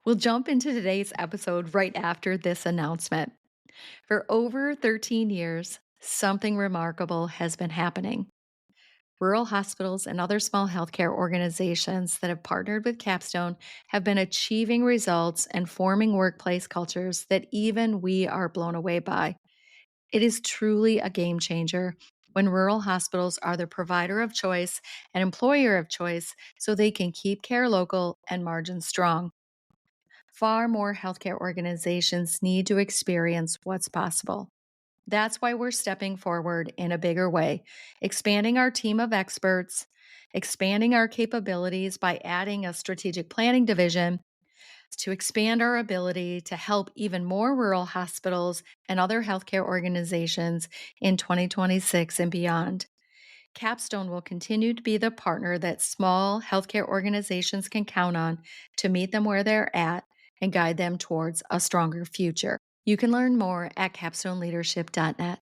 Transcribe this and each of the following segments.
We'll jump into today's episode right after this announcement. For over 13 years, something remarkable has been happening. Rural hospitals and other small healthcare organizations that have partnered with Capstone have been achieving results and forming workplace cultures that even we are blown away by. It is truly a game changer when rural hospitals are the provider of choice and employer of choice so they can keep care local and margins strong. Far more healthcare organizations need to experience what's possible. That's why we're stepping forward in a bigger way, expanding our team of experts, expanding our capabilities by adding a strategic planning division to expand our ability to help even more rural hospitals and other healthcare organizations in 2026 and beyond. Capstone will continue to be the partner that small healthcare organizations can count on to meet them where they're at and guide them towards a stronger future. You can learn more at capstoneleadership.net.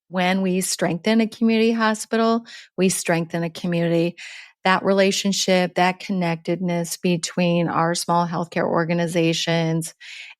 When we strengthen a community hospital, we strengthen a community. That relationship, that connectedness between our small healthcare organizations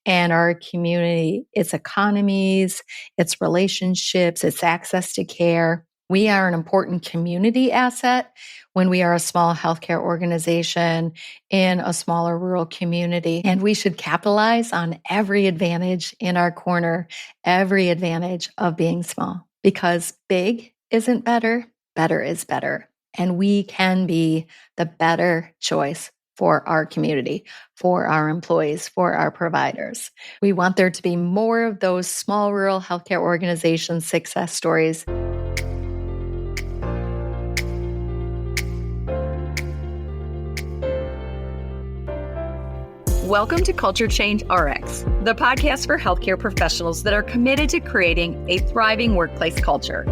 and our community, its economies, its relationships, its access to care. We are an important community asset when we are a small healthcare organization in a smaller rural community. And we should capitalize on every advantage in our corner, every advantage of being small, because big isn't better, better is better. And we can be the better choice for our community, for our employees, for our providers. We want there to be more of those small rural healthcare organization success stories. Welcome to Culture Change RX, the podcast for healthcare professionals that are committed to creating a thriving workplace culture,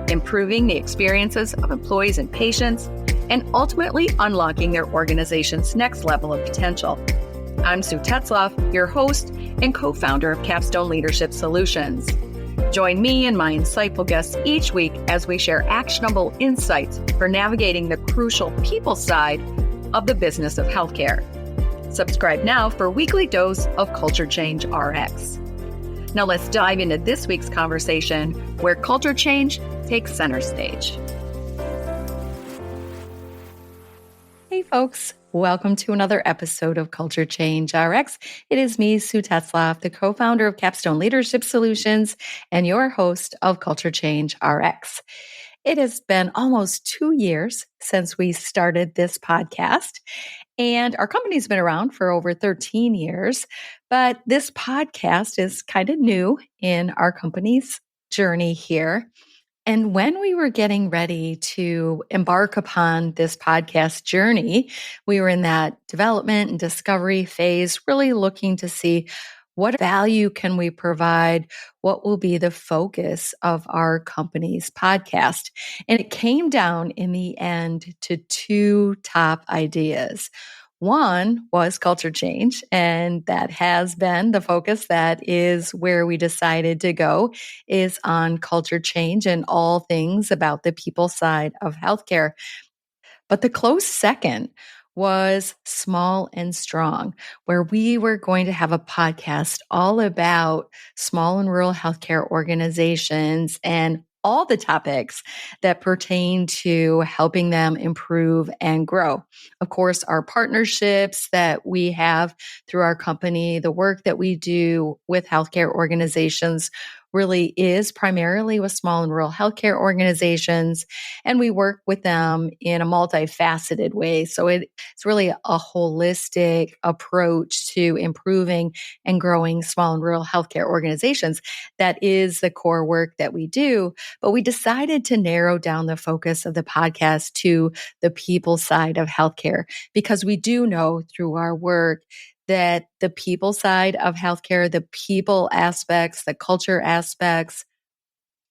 improving the experiences of employees and patients, and ultimately unlocking their organization's next level of potential. I'm Sue Tetzlaff, your host and co-founder of Capstone Leadership Solutions. Join me and my insightful guests each week as we share actionable insights for navigating the crucial people side of the business of healthcare. Subscribe now for a weekly dose of Culture Change RX. Now let's dive into this week's conversation where culture change takes center stage. Hey folks, welcome to another episode of Culture Change RX. It is me, Sue Tetzlaff, the co-founder of Capstone Leadership Solutions and your host of Culture Change RX. It has been almost 2 years since we started this podcast, and our company's been around for over 13 years, but this podcast is kind of new in our company's journey here. And when we were getting ready to embark upon this podcast journey, we were in that development and discovery phase, really looking to see what value can we provide, what will be the focus of our company's podcast. And it came down in the end to 2 top ideas. One was culture change, and that has been the focus. That is where we decided to go, is on culture change and all things about the people side of healthcare. But the close second was small and strong, where we were going to have a podcast all about small and rural healthcare organizations and all the topics that pertain to helping them improve and grow. Of course, our partnerships that we have through our company, the work that we do with healthcare organizations really is primarily with small and rural healthcare organizations, and we work with them in a multifaceted way. So it's really a holistic approach to improving and growing small and rural healthcare organizations. That is the core work that we do. But we decided to narrow down the focus of the podcast to the people side of healthcare, because we do know through our work that the people side of healthcare, the people aspects, the culture aspects,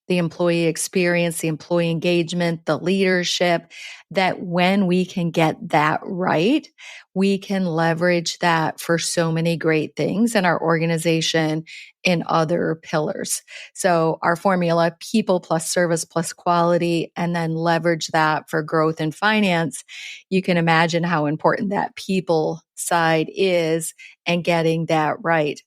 the employee experience, the employee engagement, the leadership, that when we can get that right, we can leverage that for so many great things in our organization in other pillars. So our formula, people plus service plus quality, and then leverage that for growth and finance. You can imagine how important that people side is and getting that right.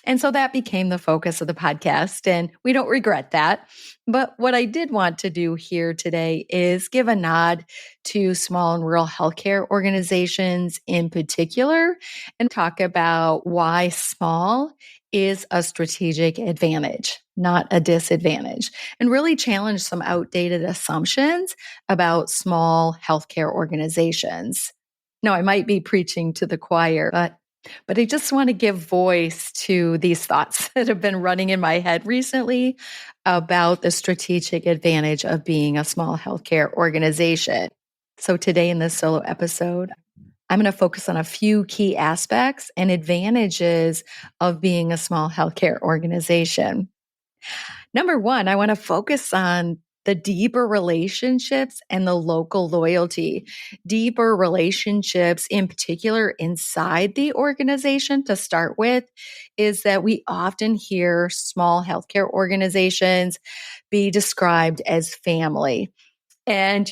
And so that became the focus of the podcast, and we don't regret that. But what I did want to do here today is give a nod to small and rural healthcare organizations in particular and talk about why small is a strategic advantage, not a disadvantage, and really challenge some outdated assumptions about small healthcare organizations. Now, I might be preaching to the choir, but I just want to give voice to these thoughts that have been running in my head recently about the strategic advantage of being a small healthcare organization. So today in this solo episode, I'm going to focus on a few key aspects and advantages of being a small healthcare organization. Number one, I want to focus on the deeper relationships and the local loyalty. Deeper relationships, in particular inside the organization, to start with, is that we often hear small healthcare organizations be described as family. And,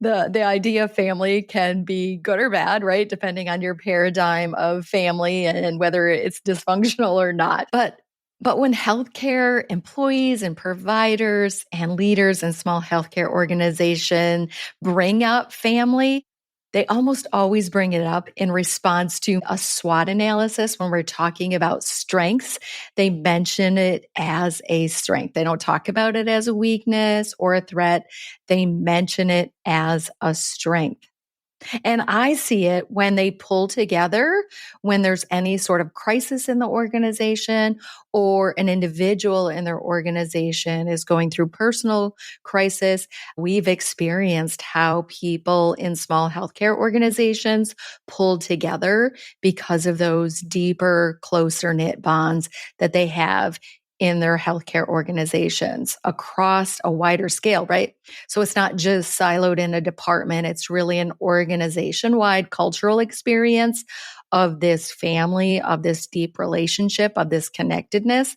the idea of family can be good or bad, right? Depending on your paradigm of family and whether it's dysfunctional or not. But when healthcare employees and providers and leaders in small healthcare organization bring up family, they almost always bring it up in response to a SWOT analysis. When we're talking about strengths, they mention it as a strength. They don't talk about it as a weakness or a threat. They mention it as a strength. And I see it when they pull together, when there's any sort of crisis in the organization or an individual in their organization is going through personal crisis. We've experienced how people in small healthcare organizations pull together because of those deeper, closer knit bonds that they have in their healthcare organizations across a wider scale, right? So it's not just siloed in a department. It's really an organization-wide cultural experience of this family, of this deep relationship, of this connectedness.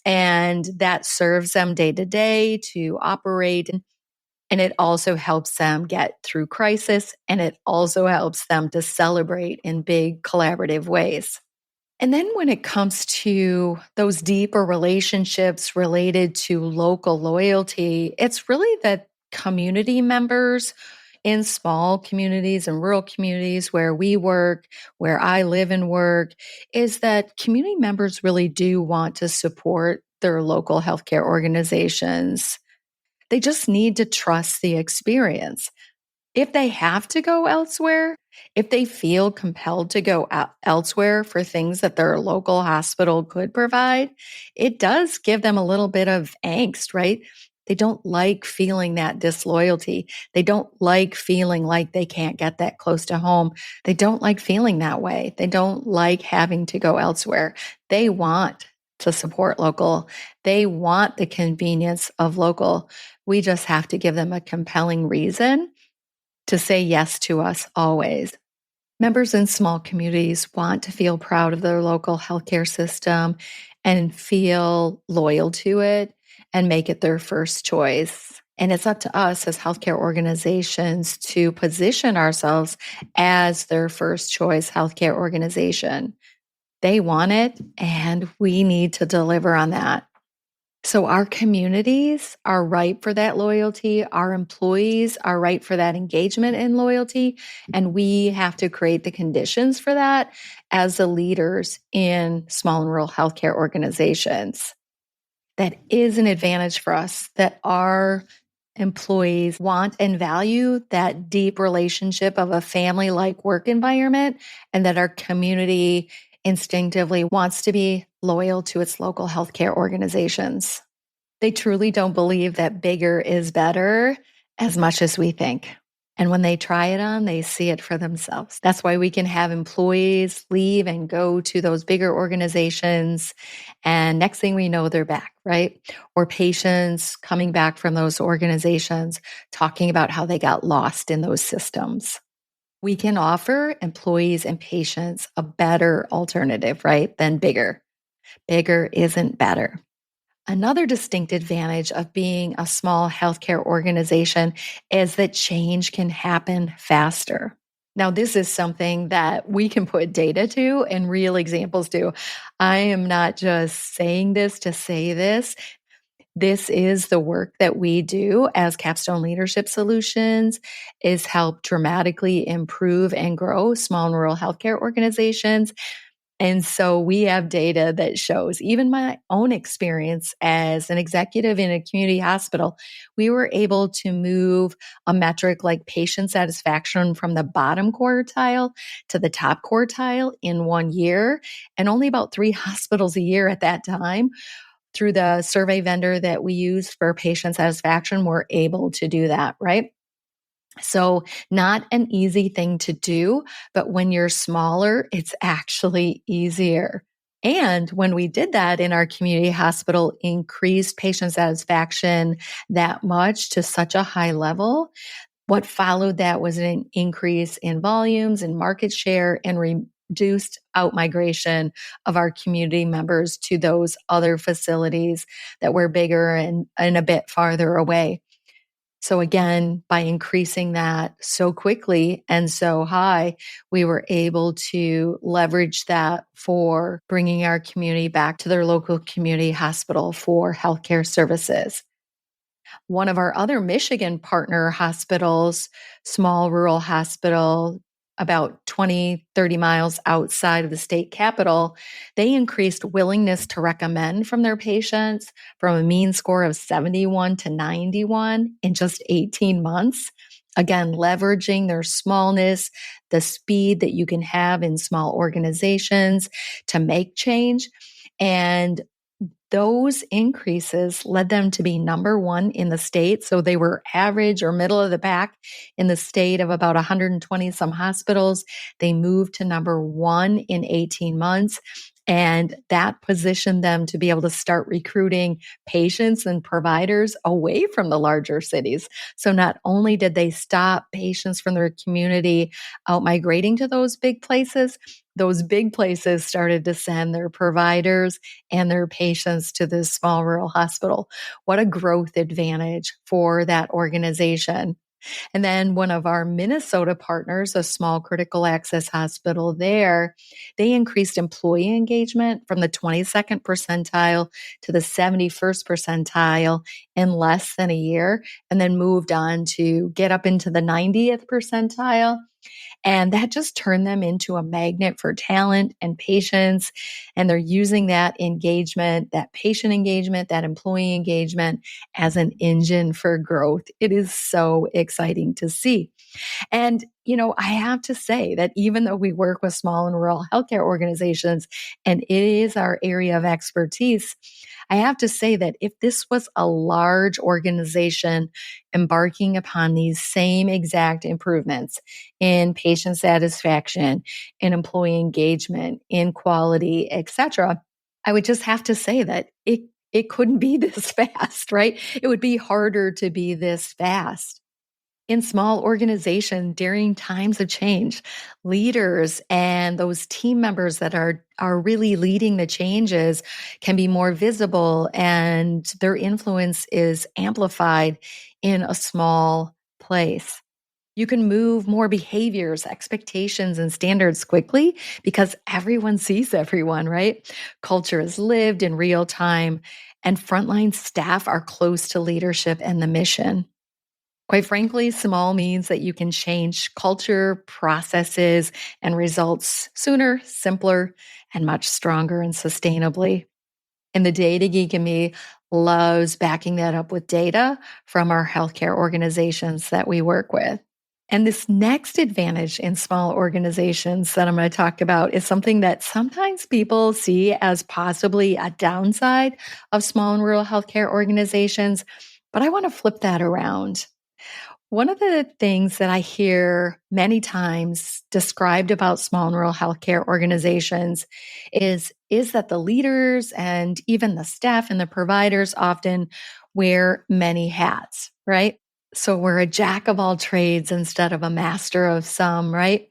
And that serves them day to day to operate. And it also helps them get through crisis. And it also helps them to celebrate in big collaborative ways. And then when it comes to those deeper relationships related to local loyalty, it's really that community members in small communities and rural communities where we work, where I live and work, is that community members really do want to support their local healthcare organizations. They just need to trust the experience. If they have to go elsewhere, if they feel compelled to go elsewhere for things that their local hospital could provide, it does give them a little bit of angst, right? They don't like feeling that disloyalty. They don't like feeling like they can't get that close to home. They don't like feeling that way. They don't like having to go elsewhere. They want to support local. They want the convenience of local. We just have to give them a compelling reason to say yes to us always. Members in small communities want to feel proud of their local healthcare system and feel loyal to it and make it their first choice. And it's up to us as healthcare organizations to position ourselves as their first choice healthcare organization. They want it, and we need to deliver on that. So our communities are ripe for that loyalty. Our employees are ripe for that engagement and loyalty. And we have to create the conditions for that as the leaders in small and rural healthcare organizations. That is an advantage for us, that our employees want and value that deep relationship of a family-like work environment, and that our community instinctively wants to be loyal to its local healthcare organizations. They truly don't believe that bigger is better as much as we think. And when they try it on, they see it for themselves. That's why we can have employees leave and go to those bigger organizations. And next thing we know, they're back, right? Or patients coming back from those organizations talking about how they got lost in those systems. We can offer employees and patients a better alternative, right, than bigger. Bigger isn't better. Another distinct advantage of being a small healthcare organization is that change can happen faster. Now, this is something that we can put data to and real examples to. I am not just saying this to say this. This is the work that we do as Capstone Leadership Solutions, is help dramatically improve and grow small and rural healthcare organizations. And so we have data that shows, even my own experience as an executive in a community hospital, we were able to move a metric like patient satisfaction from the bottom quartile to the top quartile in 1 year, and only about 3 hospitals a year at that time. Through the survey vendor that we use for patient satisfaction, we're able to do that, right? So not an easy thing to do, but when you're smaller, it's actually easier. And when we did that in our community hospital, increased patient satisfaction that much to such a high level, what followed that was an increase in volumes and market share and reduced out-migration of our community members to those other facilities that were bigger and a bit farther away. So again, by increasing that so quickly and so high, we were able to leverage that for bringing our community back to their local community hospital for healthcare services. One of our other Michigan partner hospitals, small rural hospital, about 20, 30 miles outside of the state capital, they increased willingness to recommend from their patients from a mean score of 71 to 91 in just 18 months. Again, leveraging their smallness, the speed that you can have in small organizations to make change. And those increases led them to be number one in the state. So they were average or middle of the pack in the state of about 120 some hospitals. They moved to number one in 18 months. And that positioned them to be able to start recruiting patients and providers away from the larger cities. So not only did they stop patients from their community out migrating to those big places started to send their providers and their patients to this small rural hospital. What a growth advantage for that organization. And then one of our Minnesota partners, a small critical access hospital there, they increased employee engagement from the 22nd percentile to the 71st percentile in less than a year, and then moved on to get up into the 90th percentile. And that just turned them into a magnet for talent and patients. And they're using that engagement, that patient engagement, that employee engagement as an engine for growth. It is so exciting to see. And, I have to say that even though we work with small and rural healthcare organizations, and it is our area of expertise, I have to say that if this was a large organization embarking upon these same exact improvements in patient satisfaction, in employee engagement, in quality, etc., I would just have to say that it couldn't be this fast, right? It would be harder to be this fast. In small organizations during times of change, leaders and those team members that are really leading the changes can be more visible, and their influence is amplified in a small place. You can move more behaviors, expectations, and standards quickly because everyone sees everyone, right? Culture is lived in real time, and frontline staff are close to leadership and the mission. Quite frankly, small means that you can change culture, processes, and results sooner, simpler, and much stronger and sustainably. And the data geek in me loves backing that up with data from our healthcare organizations that we work with. And this next advantage in small organizations that I'm going to talk about is something that sometimes people see as possibly a downside of small and rural healthcare organizations, but I want to flip that around. One of the things that I hear many times described about small and rural healthcare organizations is that the leaders and even the staff and the providers often wear many hats, right? So we're a jack of all trades instead of a master of some, right?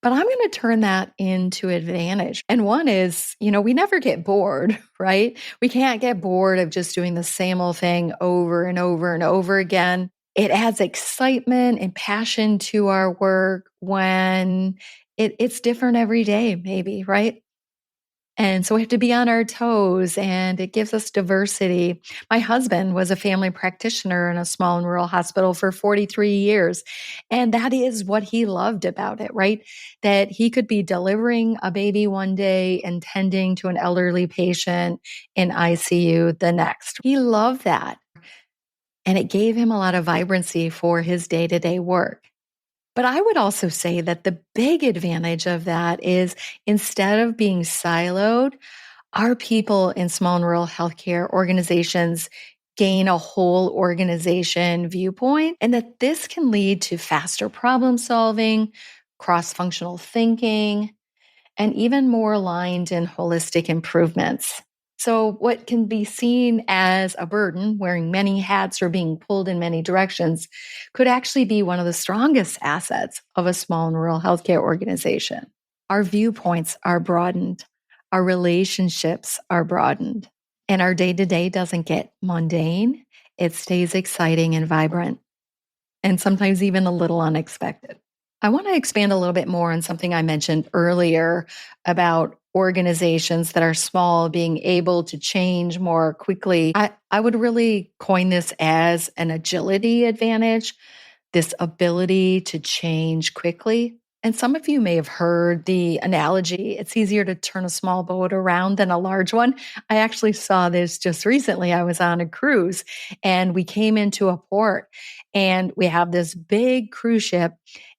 But I'm going to turn that into advantage. And one is, we never get bored, right? We can't get bored of just doing the same old thing over and over and over again. It adds excitement and passion to our work when it's different every day, maybe, right? And so we have to be on our toes, and it gives us diversity. My husband was a family practitioner in a small and rural hospital for 43 years. And that is what he loved about it, right? That he could be delivering a baby one day and tending to an elderly patient in ICU the next. He loved that. And it gave him a lot of vibrancy for his day-to-day work. But I would also say that the big advantage of that is instead of being siloed, our people in small and rural healthcare organizations gain a whole organization viewpoint, and that this can lead to faster problem solving, cross-functional thinking, and even more aligned and holistic improvements. So, what can be seen as a burden, wearing many hats or being pulled in many directions, could actually be one of the strongest assets of a small and rural healthcare organization. Our viewpoints are broadened, our relationships are broadened, and our day to day doesn't get mundane. It stays exciting and vibrant, and sometimes even a little unexpected. I want to expand a little bit more on something I mentioned earlier about organizations that are small being able to change more quickly. I would really coin this as an agility advantage, this ability to change quickly. And some of you may have heard the analogy, it's easier to turn a small boat around than a large one. I actually saw this just recently. I was on a cruise and we came into a port and we have this big cruise ship.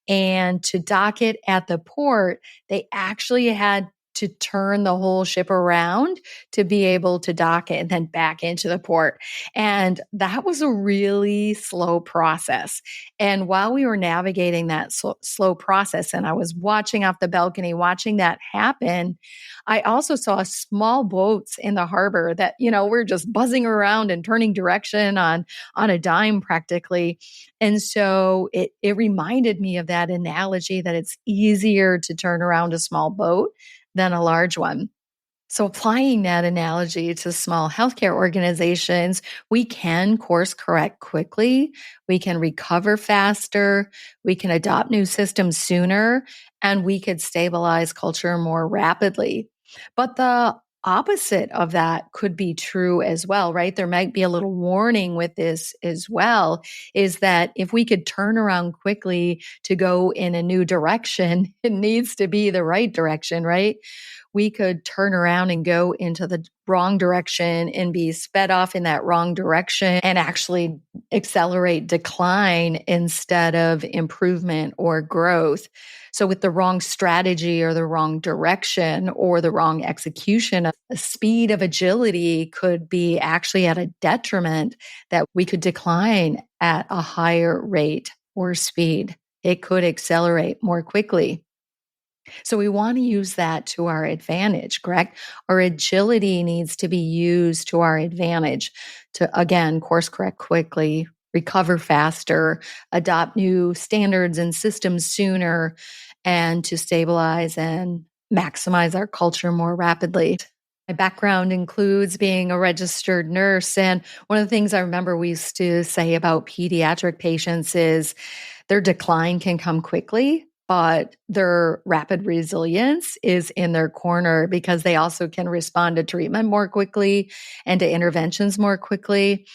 And to dock it at the port, they actually had to turn the whole ship around to be able to dock it and then back into the port. And that was a really slow process. And while we were navigating that slow process, and I was watching off the balcony, watching that happen, I also saw small boats in the harbor that, were just buzzing around and turning direction on a dime practically. And so it reminded me of that analogy that it's easier to turn around a small boat than a large one. So applying that analogy to small healthcare organizations, we can course correct quickly, we can recover faster, we can adopt new systems sooner, and we could stabilize culture more rapidly. But the opposite of that could be true as well, right? There might be a little warning with this as well, is that if we could turn around quickly to go in a new direction, it needs to be the right direction, right? We could turn around and go into the wrong direction and be sped off in that wrong direction and actually accelerate decline instead of improvement or growth. So with the wrong strategy or the wrong direction or the wrong execution, the speed of agility could be actually at a detriment that we could decline at a higher rate or speed. It could accelerate more quickly. So we want to use that to our advantage, correct? Our agility needs to be used to our advantage to, again, course correct quickly, recover faster, adopt new standards and systems sooner, and to stabilize and maximize our culture more rapidly. My background includes being a registered nurse. And one of the things I remember we used to say about pediatric patients is their decline can come quickly, but their rapid resilience is in their corner because they also can respond to treatment more quickly and to interventions more quickly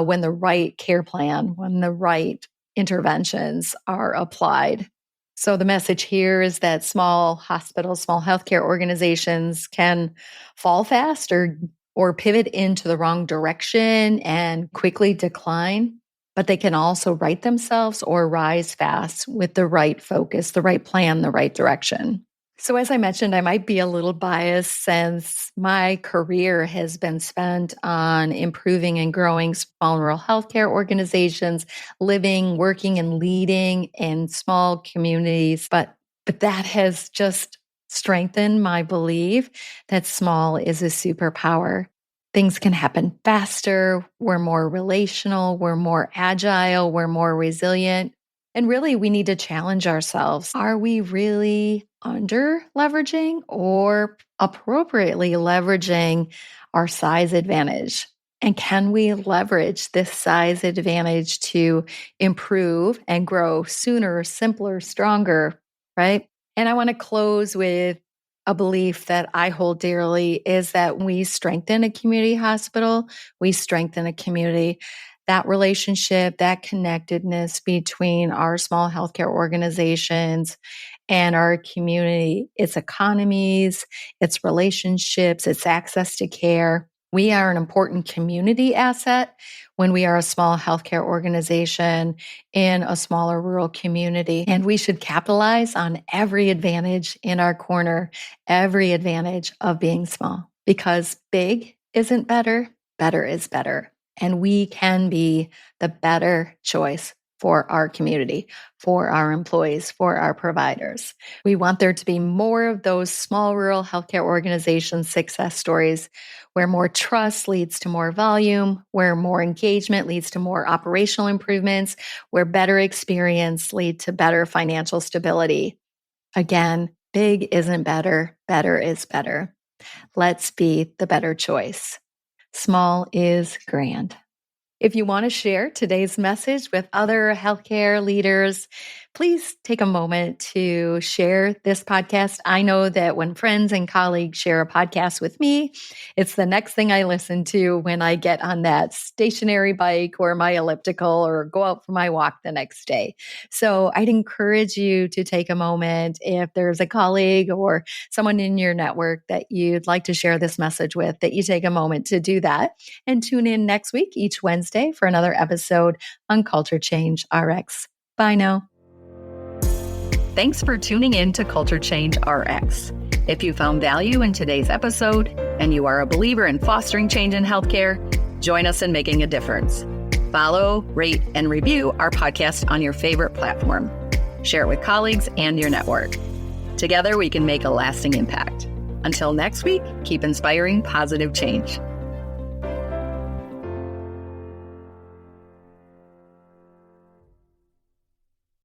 when the right care plan, when the right interventions are applied. So the message here is that small hospitals, small healthcare organizations can fall fast or pivot into the wrong direction and quickly decline, but they can also right themselves or rise fast with the right focus, the right plan, the right direction. So as I mentioned, I might be a little biased since my career has been spent on improving and growing small rural healthcare organizations, living, working, and leading in small communities. But that has just strengthened my belief that small is a superpower. Things can happen faster. We're more relational. We're more agile. We're more resilient. And really, we need to challenge ourselves. Are we really under leveraging or appropriately leveraging our size advantage? And can we leverage this size advantage to improve and grow sooner, simpler, stronger, right? And I want to close with a belief that I hold dearly is that when we strengthen a community hospital, we strengthen a community. That relationship, that connectedness between our small healthcare organizations and our community, its economies, its relationships, its access to care. We are an important community asset when we are a small healthcare organization in a smaller rural community. And we should capitalize on every advantage in our corner, every advantage of being small, because big isn't better, better is better. And we can be the better choice for our community, for our employees, for our providers. We want there to be more of those small rural healthcare organization success stories where more trust leads to more volume, where more engagement leads to more operational improvements, where better experience lead to better financial stability. Again, big isn't better, better is better. Let's be the better choice. Small is grand. If you want to share today's message with other healthcare leaders, please take a moment to share this podcast. I know that when friends and colleagues share a podcast with me, it's the next thing I listen to when I get on that stationary bike or my elliptical or go out for my walk the next day. So I'd encourage you to take a moment if there's a colleague or someone in your network that you'd like to share this message with, that you take a moment to do that and tune in next week, each Wednesday, for another episode on Culture Change RX. Bye now. Thanks for tuning in to Culture Change RX. If you found value in today's episode and you are a believer in fostering change in healthcare, join us in making a difference. Follow, rate, and review our podcast on your favorite platform. Share it with colleagues and your network. Together, we can make a lasting impact. Until next week, keep inspiring positive change.